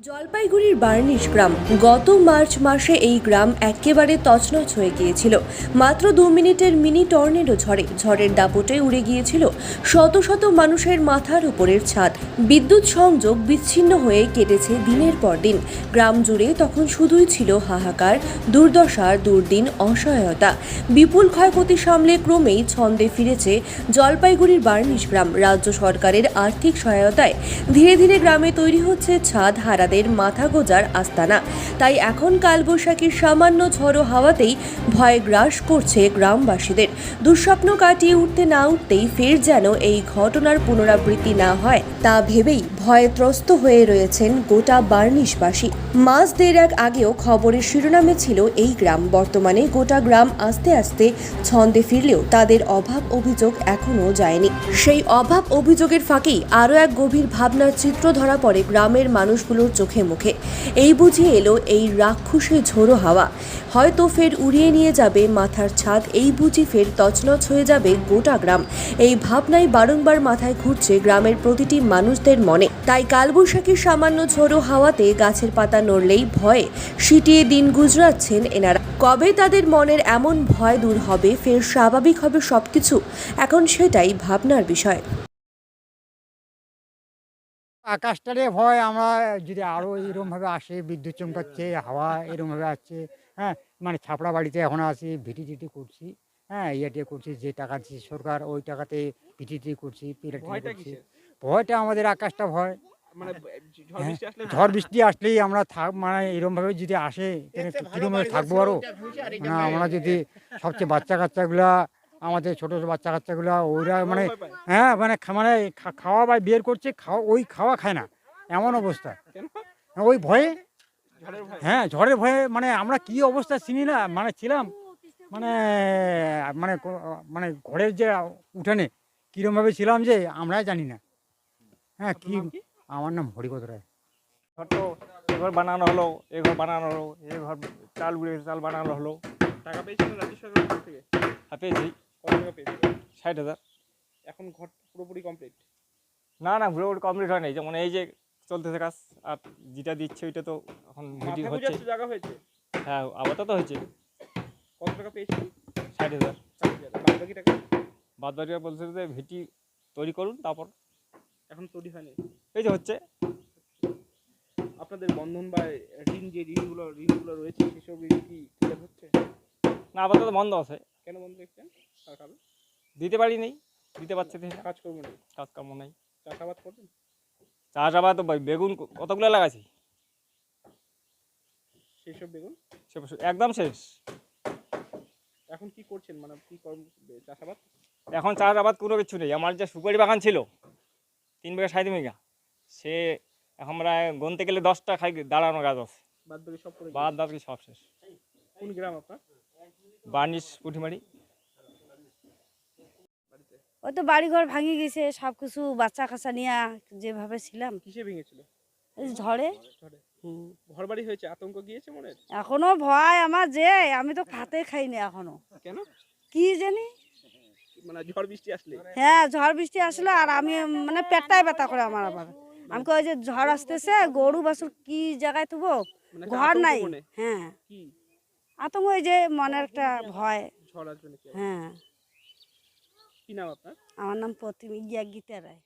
জলপাইগুড়ির বার্নিশ গ্রাম গত মার্চ মাসে এই গ্রাম একেবারে তছনছ হয়ে গিয়েছিল। মাত্র 2 মিনিটের মিনি টর্নেডো ঝড়ের দাপটে উড়ে গিয়েছিল শত শত মানুষের মাথার উপরের ছাদ। বিদ্যুৎ সংযোগ বিচ্ছিন্ন হয়ে কেটেছে দিনের পর দিন। গ্রাম জুড়ে তখন শুধুই ছিল হাহাকার, দুর্দশার দুর্দিন, অসহায়তা। বিপুল ক্ষয়ক্ষতি সামলে ক্রমেই ছন্দে ফিরেছে জলপাইগুড়ির বার্নিশ গ্রাম। রাজ্য সরকারের আর্থিক সহায়তায় ধীরে ধীরে গ্রামে তৈরি হচ্ছে ছাদ হারা মাথা গোজার আস্তানা। তাই এখন কালবৈশাখীর সামান্য ঝড়ো হাওয়াতেই ভয় গ্রাস করছে গ্রামবাসীদের। দুঃস্বপ্ন কাটিয়ে উঠতে না উঠতেই ফের যেন এই ঘটনার পুনরাবৃত্তি না হয় তা ভেবেই ভয়ে ত্রস্ত হয়ে রয়েছেন গোটা বার্নিশবাসী। মাস দেড়েক আগেও খবরের শিরোনামে ছিল এই গ্রাম। বর্তমানে গোটা গ্রাম আস্তে আস্তে ছন্দে ফিরলেও তাদের অভাব অভিযোগ এখনো যায়নি। সেই অভাব অভিযোগের ফাঁকেই আরও এক গভীর ভাবনার চিত্র ধরা পড়ে গ্রামের মানুষগুলোর চোখে মুখে। এই বুঝে এলো এই রাক্ষসে ঝোড়ো হাওয়া হয়তো ফের উড়িয়ে নিয়ে যাবে মাথার ছাদ। এই বুঝি ফের তছনছ হয়ে যাবে গোটা গ্রাম। এই ভাবনাই বারংবার মাথায় ঘুরছে গ্রামের প্রতিটি মানুষদের মনে। তাই কালবৈশাখীর সামান্য ঝোড়ো হাওয়াতে গাছের পাতা নড়লেই ভয়ে সিটিয়ে দিন গুজরাচ্ছেন এনারা। কবে তাদের মনের এমন ভয় দূর হবে, ফের স্বাভাবিক হবে সবকিছু? এখন সেটাই ভাবনার বিষয়। আকাশটারে ভয় আমরা যদি আরও এরকমভাবে আসে, বিদ্যুৎ চমকাচ্ছে, হাওয়া এরকমভাবে আসছে, হ্যাঁ, মানে ছাপড়া বাড়িতে এখন আসি, ভিটি করছি, হ্যাঁ, ইয়েটে করছি, যে টাকা দিচ্ছে সরকার ওই টাকাতে ভিটি করছি, করছি। ভয়টা আমাদের আকাশটা ভয়, মানে ঝড় বৃষ্টি আসলেই আমরা মানে এরকমভাবে যদি আসে কীরকমভাবে থাকবো আরও, না আমরা যদি সবচেয়ে বাচ্চা কাচ্চাগুলা, আমাদের ছোটো বাচ্চা কাচ্চাগুলো ওরা মানে হ্যাঁ মানে মানে খাওয়া বা বের করছে, ওই খাওয়া খায় না, এমন অবস্থা। ওই ভয়ে, হ্যাঁ ঝড়ের ভয়ে, মানে আমরা কি অবস্থা চিনি না, মানে ছিলাম মানে মানে মানে ঘরের যে উঠানে কীরকমভাবে ছিলাম যে আমরাই জানি না। হ্যাঁ কি, আমার নাম হরিপদ রায়। তো এঘর বানানো হলো, এঘর বানানো হলো, এঘর চাল উড়ে চাল বানানো হলো। টাকা পেয়েছিল রাজ্য সরকার থেকে? হ্যাঁ পেয়েছি। কত টাকা পেয়েছিল? 60,000। এখন ঘর পুরোপুরি কমপ্লিট? না না, পুরোপুরি কমপ্লিট হয় নাই, যেমন এই যে চলতেছে কাজ, আর যেটা দিচ্ছে ওইটা তো এখন মিটিং হচ্ছে। জায়গা হয়েছে? হ্যাঁ আপাতত হয়েছে। কত টাকা পেয়েছিল? 60,000। বাদ বাকি টাকা? বাদ বাকি টাকা বলছে যে ভিটি তৈরি করুন, তারপর এখন তৈরি হয়নি, এই যে হচ্ছে। আপনাদের বন্ধন বা ঋণ, যে ঋণগুলো রয়েছে সেসব ঋণ কি ক্লিয়ার হচ্ছে? না আপাতত বন্ধ আছে। কেন বন্ধ রেখেছেন? তার কারণ দিতে পারি নেই, দিতে পারছে না, কাজকর্ম নেই। কাজকর্ম নেই। চাষাবাদ করবেন? চাষাবাদ তো বেগুন কতগুলো লাগাইছি, সেসব বেগুন একদম শেষ। এখন কি করছেন, মানে কি চাষাবাদ? এখন চাষাবাদ কোনো কিছু নেই। আমার যে সুপারি বাগান ছিল 3 বিঘা 3.5 বিঘা, সে এখন আমরা গুনতে গেলে 10টা খাই দাঁড়ানো গাছ আছে, বাদ বাকি সব শেষ। কোন গ্রাম আপনার? বার্নিশ পুঁটিমারি। ওই তো বাড়িঘর ভাঙে গেছে, সব কিছু বাচ্চা কাচ্চা নিয়ে যেভাবে ছিলাম। কিসে ভেঙেছিল? ঝড়ে। ঘর বাড়ি হয়েছে, আতঙ্ক গিয়েছে মনে? এখনো ভয় আমার, যে আমি তো খাতে খাইনি এখনো। কেন? কি জানি, মানে ঝড় বৃষ্টি আসলে? হ্যাঁ ঝড় বৃষ্টি আসলো আর আমি মানে পেটটাই ব্যথা করে আমার আবার। আমি কই যে ঝড় আসতেছে, গরু বাছুর কি জায়গায় তুবো, ঘর নাই। হ্যাঁ আতঙ্ক, ওই যে মনের একটা ভয়। ঝড় আসবে নাকি? হ্যাঁ। কি নাম আপনার? আমার নাম প্রতিম গীতা রায়।